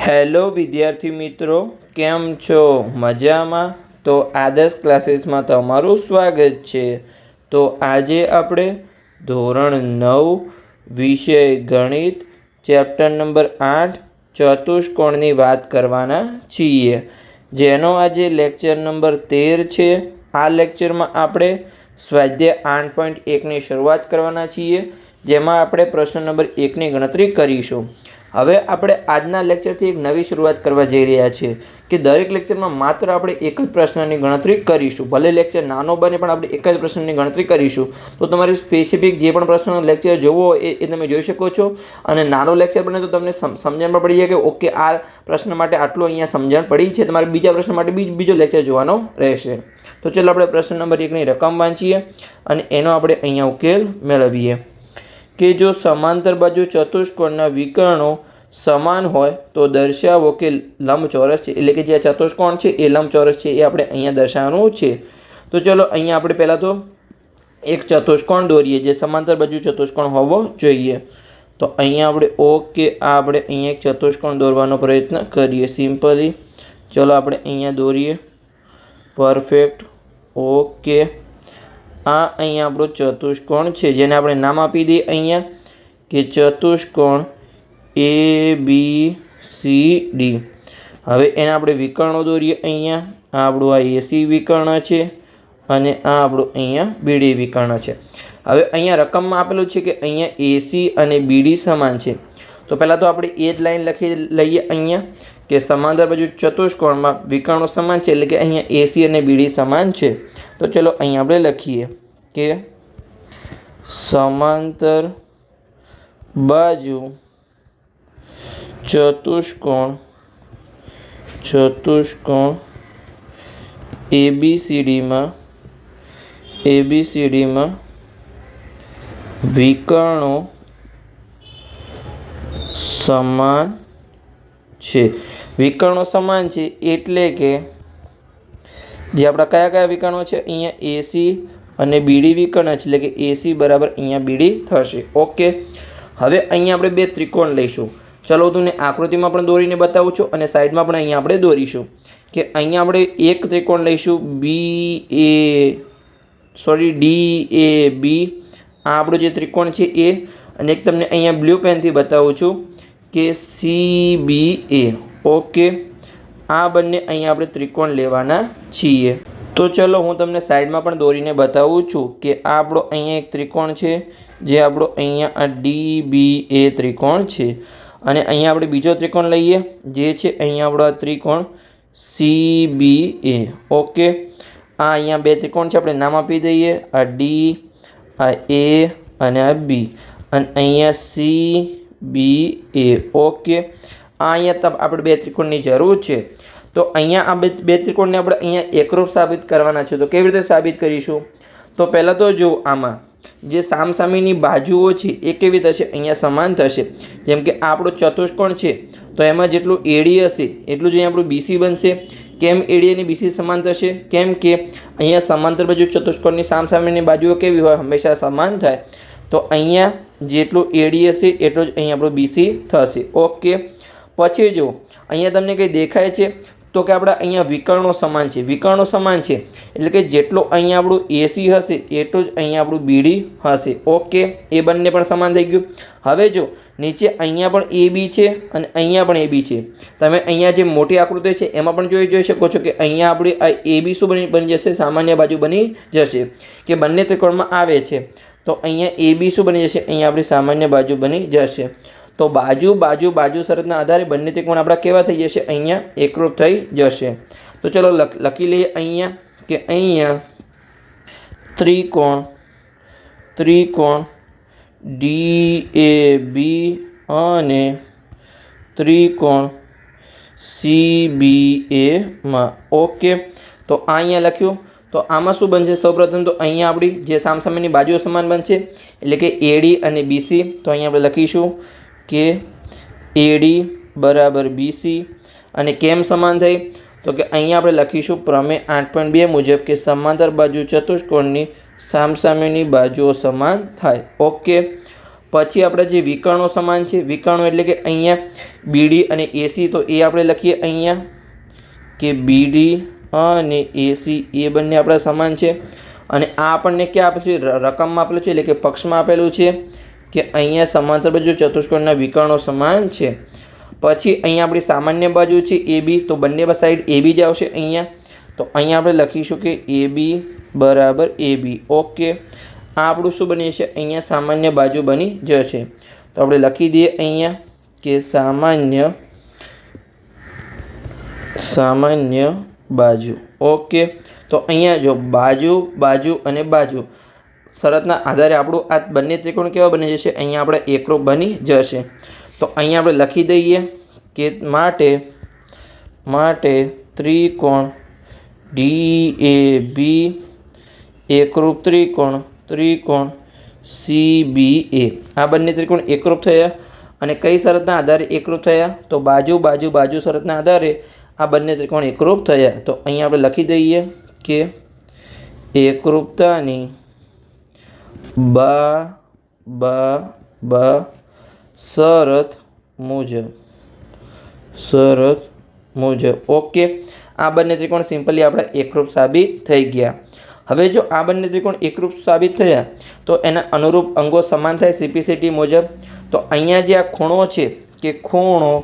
Hello વિદ્યાર્થી મિત્રો, કેમ છો? મજામાં? તો આદર્શ ક્લાસીસમાં તમારું સ્વાગત છે. તો આજે આપણે ધોરણ 9 વિષય ગણિત ચેપ્ટર નંબર 8 ચતુષ્કોણની વાત કરવાના છીએ, જેનો આજે લેક્ચર નંબર 13 છે. આ લેક્ચરમાં આપણે સ્વાધ્યાય 8.1ની શરૂઆત કરવાના છીએ, જેમાં આપણે પ્રશ્ન નંબર 1ની ગણતરી કરીશું. હવે આપણે આજના લેક્ચરથી એક નવી શરૂઆત કરવા જઈ રહ્યા છીએ કે દરેક લેક્ચરમાં માત્ર આપણે એક જ પ્રશ્નની ગણતરી કરીશું. ભલે લેક્ચર નાનો બને પણ આપણે એક જ પ્રશ્નની ગણતરી કરીશું. તો તમારે સ્પેસિફિક જે પણ પ્રશ્નનો લેક્ચર જોવો હોય એ તમે જોઈ શકો છો, અને નાનો લેક્ચર બને તો તમને સમજણ પણ પડી જાય કે ઓકે આ પ્રશ્ન માટે આટલું અહીંયા સમજણ પડી છે, તમારે બીજા પ્રશ્ન માટે બીજો લેક્ચર જોવાનો રહેશે. તો ચાલો આપણે પ્રશ્ન નંબર 1ની રકમ વાંચીએ અને એનો આપણે અહીંયા ઉકેલ મેળવીએ કે જો સમાંતર બાજુ ચતુષ્કોણના વિકર્ણો સમાન હોય તો દર્શાવો કે લંબચોરસ છે, એટલે કે જે ચતુષ્કોણ છે એ લંબચોરસ છે, એ આપણે અહીંયા દર્શાવવાનું છે. તો ચલો અહીંયા આપણે પહેલાં તો એક ચતુષ્કોણ દોરીએ જે સમાંતર બાજુ ચતુષ્કોણ હોવો જોઈએ. તો અહીંયા આપણે ઓકે આપણે અહીંયા એક ચતુષ્કોણ દોરવાનો પ્રયત્ન કરીએ સિમ્પલી. ચલો આપણે અહીંયા દોરીએ. પરફેક્ટ. ઓકે, આ અહીંયા આપણો ચતુષ્કોણ છે, જેને આપણે નામ આપી દઈએ અહીંયા કે ચતુષ્કોણ ABCD. હવે એના આપણે વિકર્ણો દોરીએ. અહીંયા આપણું આ AC વિકર્ણ છે અને આ આપણું અહીંયા BD વિકર્ણ છે. હવે અહીંયા રકમમાં આપેલું છે કે અહીંયા AC અને BD સમાન છે. તો પહેલાં તો આપણે એ જ લાઈન લખી લઈએ અહીંયા કે સમાંતર બાજુ ચતુષ્કોણમાં વિકર્ણો સમાન છે, એટલે કે અહીંયા AC અને BD સમાન છે. તો ચલો અહીંયા આપણે લખીએ કે સમાંતર બાજુ ચતુષ્કોણ ABCDમાં વિકર્ણો સમાન છે. વિકર્ણો સમાન છે એટલે કે જે આપણા કયા વિકર્ણો છે, અહીંયા AC અને BD વિકર્ણ છે, એટલે કે AC બરાબર અહીંયા BD થશે. ઓકે, હવે અહીંયા આપણે બે ત્રિકોણ લઈશું. ચલો તમને આકૃતિમાં પણ દોરીને બતાવું છું અને સાઈડમાં પણ અહીંયા આપણે દોરીશું કે અહીંયા આપણે એક ત્રિકોણ લઈશું DAB. આ આપણું જે ત્રિકોણ છે એ, અને એક તમને અહીંયા બ્લુ પેનથી બતાવું છું કે CBA. ઓકે, આ બંને અહીંયા આપણે ત્રિકોણ લેવાના છીએ. તો ચલો હું તમને સાઈડમાં પણ દોરીને બતાવું છું કે આ આપણો અહીંયા એક ત્રિકોણ છે, જે આપણો અહીંયા આ DBA ત્રિકોણ છે, અને અહીંયા આપણે બીજો ત્રિકોણ લઈએ જે છે અહીંયા આપણો આ ત્રિકોણ CBA. ઓકે, આ અહીંયા બે ત્રિકોણ છે, આપણે નામ આપી દઈએ આ D, આ A અને આ B, અને અહીંયા CBA. ઓકે, આ અહીંયા આપણે બે ત્રિકોણની જરૂર છે. તો અહીંયા આ બે ત્રિકોણને આપણે અહીંયા એકરૂપ સાબિત કરવાના છે. તો કેવી રીતે સાબિત કરીશું? તો પહેલાં તો જો આમાં જે સામસામેની બાજુઓ છે એ કેવી થશે? અહીંયા સમાન થશે. જેમ કે આપણો ચતુષ્કોણ છે તો એમાં જેટલું AD હશે એટલું જ અહીંયા આપણું BC બનશે. કેમ AD અને BC સમાન થશે? કેમ કે અહીંયા સમાંતર બાજુ ચતુષ્કોણની સામસામેની બાજુઓ કેવી હોય? હંમેશા સમાન થાય. તો અહીંયા જેટલું AD હશે એટલું જ અહીંયા આપણું BC થશે. ઓકે, પછી જો અહીંયા તમને કંઈ દેખાય છે તો કે આપણા અહીંયા વિકર્ણો સમાન છે. વિકર્ણો સમાન છે એટલે કે જેટલું અહીંયા આપણું AC હશે એટલું જ અહીંયા આપણું BD હશે. ઓકે, એ બંને પણ સમાન થઈ ગયું. હવે જો નીચે અહીંયા પણ AB છે અને અહીંયા પણ AB છે. તમે અહીંયા જે મોટી આકૃતિ છે એમાં પણ જોઈ શકો છો કે અહીંયા આપણી આ AB શું બની જશે? સામાન્ય બાજુ બની જશે કે બંને ત્રિકોણમાં આવે છે. તો અહીંયા AB શું બની જશે? અહીંયા આપણી સામાન્ય બાજુ બની જશે. તો બાજુ શરતના આધારે બંને ત્રિકોણ આપણા કેવા થઈ જશે? અહીંયા એકરૂપ થઈ જશે. તો ચલો લખી લઈએ અહીંયા કે અહીંયા ત્રિકોણ DAB અને ત્રિકોણ CBAમાં. ઓકે, તો આ અહીંયા લખ્યું. તો આમાં શું બનશે? સૌપ્રથમ તો અહીંયા આપણી જે સામસામેની બાજુઓ સમાન બનશે, એટલે કે AD અને BC. તો અહીંયા આપણે લખીશું કે AD બરાબર BC. અને કેમ સમાન થઈ? તો કે અહીંયા આપણે લખીશું પ્રમેય 8.2 મુજબ કે સમાંતર બાજુ ચતુષ્કોણની સામસામેની બાજુઓ સમાન થાય. ઓકે, પછી આપણે જે વિકર્ણો સમાન છે, વિકર્ણો એટલે કે અહીંયા બીડી અને એસી, તો એ આપણે લખીએ અહીંયા કે બીડી અને એસી એ બંને આપણા સમાન છે. અને આ આપણને ક્યાં આપેલું છે? રકમમાં આપેલું છે, એટલે કે પક્ષમાં આપેલું છે કે અહીંયા સમાંતર બાજુ ચતુષ્કોણના વિકર્ણો સમાન છે. પછી અહીંયા આપણી સામાન્ય બાજુ છે એ બી, તો બંને સાઈડ એ બી જ આવશે અહીંયા. તો અહીંયા આપણે લખીશું કે એ બી બરાબર એ બી. ઓકે, આ આપણું શું બની જશે? અહીંયા સામાન્ય બાજુ બની જશે. તો આપણે લખી દઈએ અહીંયા કે સામાન્ય બાજુ. ઓકે, તો અહીંયા જો બાજુ અને બાજુ શરતના આધારે આપણું આ બંને ત્રિકોણ કેવા બની જશે? અહીંયા આપણે એકરૂપ બની જશે. તો અહીંયા આપણે લખી દઈએ કે માટે ત્રિકોણ DAB એકરૂપ ત્રિકોણ CBA. આ બંને ત્રિકોણ એકરૂપ થયા. અને કઈ શરતના આધારે એકરૂપ થયા? તો બાજુ શરતના આધારે આ બંને ત્રિકોણ એકરૂપ થયા. તો અહીંયા આપણે લખી દઈએ કે એકરૂપતાની શરત મુજબ. ઓકે, આ બંને ત્રિકોણ સિમ્પલી આપણા એકરૂપ સાબિત થઈ ગયા. હવે જો આ બંને ત્રિકોણ એકરૂપ સાબિત થયા તો એના અનુરૂપ અંગો સમાન થાય CPCT મુજબ. તો અહીંયા જે આ ખૂણો છે કે ખૂણો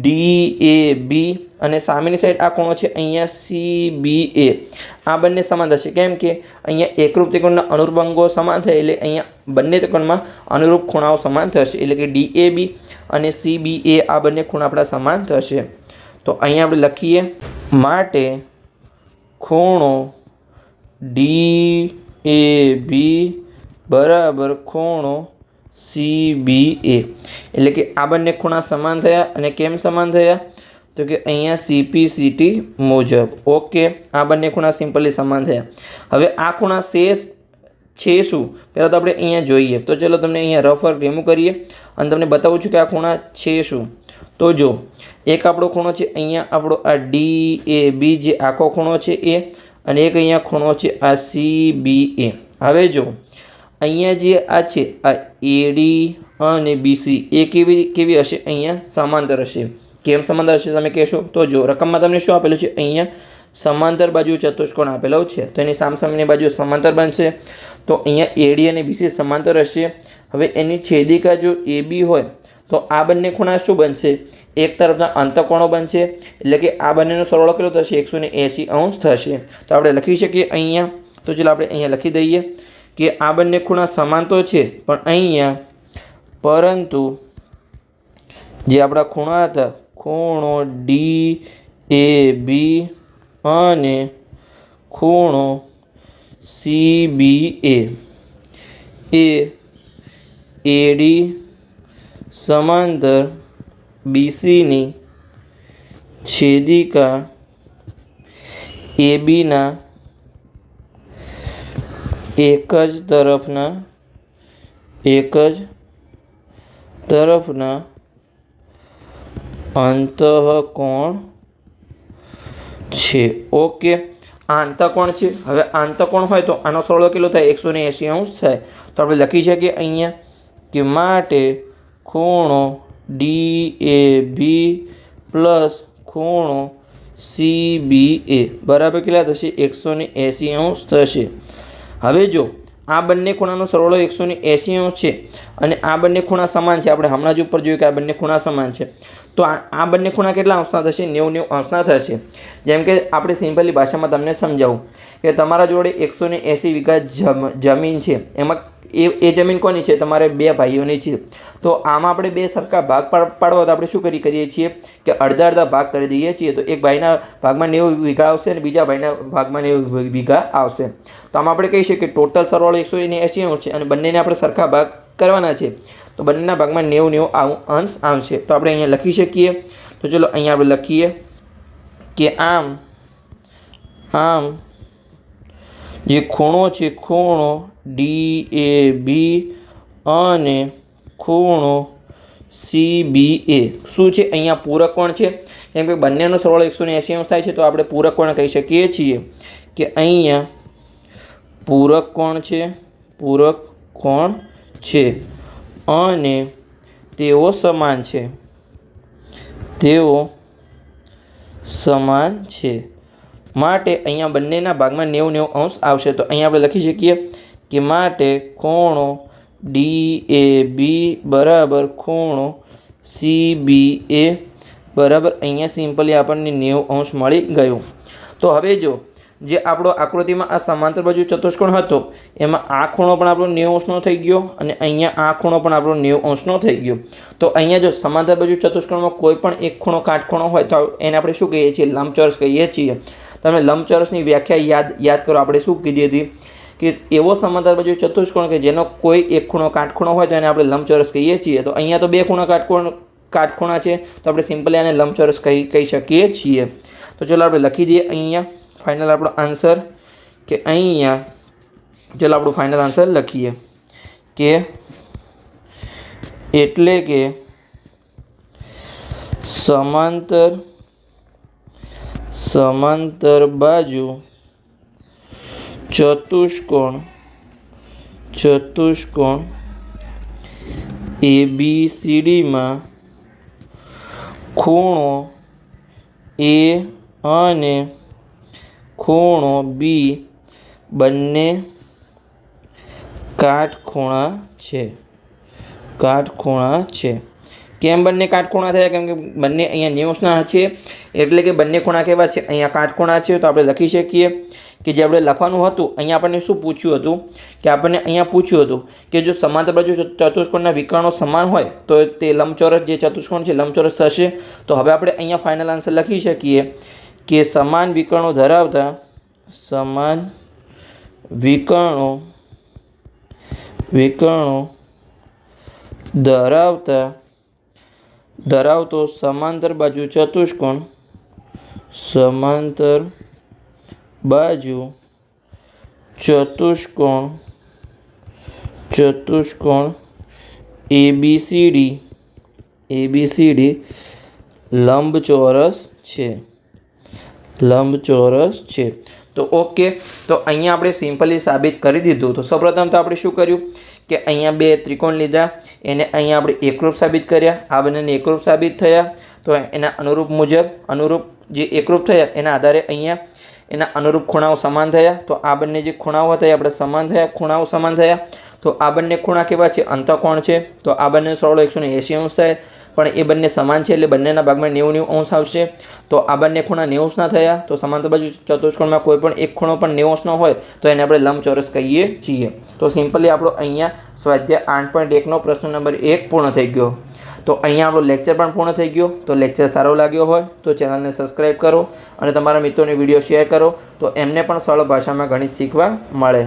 DAB અને સામેની સાઈડ આ ખૂણો છે અહીંયા CBA, આ બંને સમાન થશે. કેમ કે અહીંયા એકરૂપ ત્રિકોણના અનુરૂપ અંગો સમાન થાય એટલે અહીંયા બંને ત્રિકોણમાં અનુરૂપ ખૂણાઓ સમાન થશે. એટલે કે DAB અને CBA આ બંને ખૂણા આપણા સમાન થશે. તો અહીંયા આપણે લખીએ માટે ખૂણો DAB બરાબર ખૂણો CBA. એટલે કે આ બંને ખૂણા સમાન થયા. અને કેમ સમાન થયા? તો કે અહીંયા CPCT મુજબ. ઓકે, આ બંને ખૂણા સિમ્પલી સમાન થયા. હવે આ ખૂણા છે શું? પહેલાં તો આપણે અહીંયા જોઈએ. તો ચલો તમને અહીંયા રફ વર્ક રિમૂવ કરીએ અને તમને બતાવું છું કે આ ખૂણા છે શું. તો જો એક આપણો ખૂણો છે અહીંયા આપણો આ DAB જે આખો ખૂણો છે એ, અને એક અહીંયા ખૂણો છે આ CBA. હવે જો અહીંયા જે આ છે આ AD અને BC એ કેવી હશે? અહીંયા સમાંતર હશે. કેમ સમાંતર હશે તમે કહેશો? તો જો રકમમાં તમને શું આપેલું છે? અહીંયા સમાંતર બાજુ ચતુષ્કોણ આપેલો છે, તો એની સામસામેની બાજુ સમાંતર બનશે. તો અહીંયા AD અને BC સમાંતર હશે. હવે એની છેદિકા જો AB હોય તો આ બંને ખૂણા શું બનશે? એક તરફના અંતકોણો બનશે. એટલે કે આ બંનેનો સરવાળો કેટલો થશે? 180 થશે. તો આપણે લખી શકીએ અહીંયા. તો ચાલો આપણે અહીંયા લખી દઈએ કે આ બંને ખૂણા સમાન તો છે, પણ અહીંયા પરંતુ જે આપણા ખૂણા હતા ખૂણો DAB અને ખૂણો CBA એ AD સમાંતર BCની છેદિકા ABના એક જ તરફના અંતઃકોણ છે. ઓકે, આ અંતઃકોણ છે. હવે અંતઃકોણ હોય તો આનો સરવાળો કેટલો થાય? 180 થાય. તો આપણે લખી શકીએ અહીંયા કે માટે ખૂણો DAB પ્લસ ખૂણો CBA બરાબર કેટલા થશે? 180 થશે. હવે જો આ બંને ખૂણાનો સરવાળો 180 છે અને આ બંને ખૂણા સમાન છે, આપણે હમણાં જ ઉપર જોયું કે આ બંને ખૂણા સમાન છે, તો આ બંને ખૂણા કેટલા અંશના થશે? 90 અંશના થશે. જેમ કે આપણે સિમ્પલી ભાષામાં તમને સમજાવું કે તમારા જોડે 180 વીઘા જમીન છે, એમાં એ જમીન કોની છે? તમારે બે ભાઈઓની છે. તો આમાં આપણે બે સરખા ભાગ પાડવા તો આપણે શું કરીએ છીએ કે અડધા ભાગ કરી દઈએ છીએ. તો એક ભાઈના ભાગમાં 90 વીઘા આવશે અને બીજા ભાઈના ભાગમાં 90 વીઘા આવશે. તો આમાં આપણે કહી શકીએ કે ટોટલ સરવાળો 180 છે અને બંનેને આપણે સરખા ભાગ કરવાના છે. તો બંનેના ભાગમાં 90 અંશ આવશે. તો આપણે અહીંયા લખી શકીએ. તો ચલો અહીંયા આપણે લખીએ કે આમ જે ખૂણો છે ખૂણો DAB અને ખૂણો CBA શું છે? અહીંયા પૂરક કોણ છે. કેમ કે બંનેનો સરવાળો 180 થાય છે, તો આપણે પૂરક કોણ કહી શકીએ છીએ કે અહીંયા પૂરક કોણ છે. અને તેઓ સમાન છે. તેઓ સમાન છે માટે અહીંયા બંનેના ભાગમાં 90 આવશે. તો અહીંયા આપણે લખી શકીએ કે માટે ખૂણો DAB બરાબર ખૂણો CBA બરાબર અહીંયા સિમ્પલી આપણને 90 મળી ગયું. તો હવે જો જે આપણો આકૃતિમાં આ સમાંતર બાજુ ચતુષ્કોણ હતો એમાં આ ખૂણો પણ આપણો 90°નો થઈ ગયો અને અહીંયા આ ખૂણો પણ આપણો 90°નો થઈ ગયો. તો અહીંયા જો સમાંતર બાજુ ચતુષ્કોણમાં કોઈ પણ એક ખૂણો કાટખૂણો હોય તો એને આપણે શું કહીએ છીએ? લંબચોરસ કહીએ છીએ. તમે લંબચોરસની વ્યાખ્યા યાદ કરો. આપણે શું કીધી હતી કે એવો સમાંતર બાજુ ચતુષ્કોણ કે જેનો કોઈ એક ખૂણો કાટખૂણો હોય તો એને આપણે લંબચોરસ કહીએ છીએ. તો અહીંયા તો બે ખૂણા કાટખૂણા છે તો આપણે સિમ્પલી આને લંબચોરસ કહી શકીએ છીએ. તો ચલો આપણે લખી દઈએ અહીંયા ફાઇનલ આપણો આન્સર કે અહીંયા ચલો આપણું ફાઇનલ આન્સર લખીએ કે એટલે કે સમાંતર બાજુ ચતુષ્કોણ ABCDમાં ખૂણો A અને ખૂણો B બંને કાટખૂણા છે. કેમ બંને કાટખૂણા થયા? કેમ કે બંને અહીંયા 90°ના છે એટલે કે બંને ખૂણા કેવા છે? અહીંયા કાટખૂણા છે. તો આપણે લખી શકીએ કે જે આપણે લખવાનું હતું અહીંયા આપણને શું પૂછ્યું હતું કે આપણને અહીંયા પૂછ્યું હતું કે જો સમાંતર બાજુ ચતુષ્કોણના વિકર્ણો સમાન હોય તો તે લંબચોરસ જે ચતુષ્કોણ છે લંબચોરસ થશે. તો હવે આપણે અહીંયા ફાઇનલ આન્સર લખી શકીએ કે સમાન વિકર્ણો ધરાવતો સમાંતર બાજુ ચતુષ્કોણ ABCD લંબચોરસ છે. તો ઓકે, તો અહીંયા આપણે સિમ્પલી સાબિત કરી દીધું. તો સૌપ્રથમ તો આપણે શું કર્યું કે અહીંયા બે ત્રિકોણ લીધા, એને અહીંયા આપણે એકરૂપ સાબિત કર્યા. આ બંનેને એકરૂપ સાબિત થયા તો એના અનુરૂપ જે એકરૂપ થયા એના આધારે અહીંયા એના અનુરૂપ ખૂણાઓ સમાન થયા. તો આ બંને જે ખૂણાઓ હતા એ આપણે ખૂણાઓ સમાન થયા. તો આ બંને ખૂણા કેવા છે? અંતઃકોણ છે. તો આ બંને સરવાળો 180° થાય પણ એ બંને સમાન છે એટલે બંનેના ભાગમાં 90° આવશે. તો આ બંને ખૂણા 90°ના થયા. તો સમાંતર બાજુ ચતુષ્કોણમાં કોઈ પણ એક ખૂણો પણ 90°નો હોય તો એને આપણે લંબચોરસ કહીએ છીએ. તો સિમ્પલી આપણો અહીંયા સ્વાધ્યાય 8.1નો પ્રશ્ન નંબર 1 પૂર્ણ થઈ ગયો. તો અહીંયા આપણો લેક્ચર પણ પૂર્ણ થઈ ગયો. તો લેક્ચર સારો લાગ્યો હોય તો ચેનલને સબસ્ક્રાઈબ કરો અને તમારા મિત્રોને વિડીયો શેર કરો તો એમને પણ સરળ ભાષામાં ગણિત શીખવા મળે.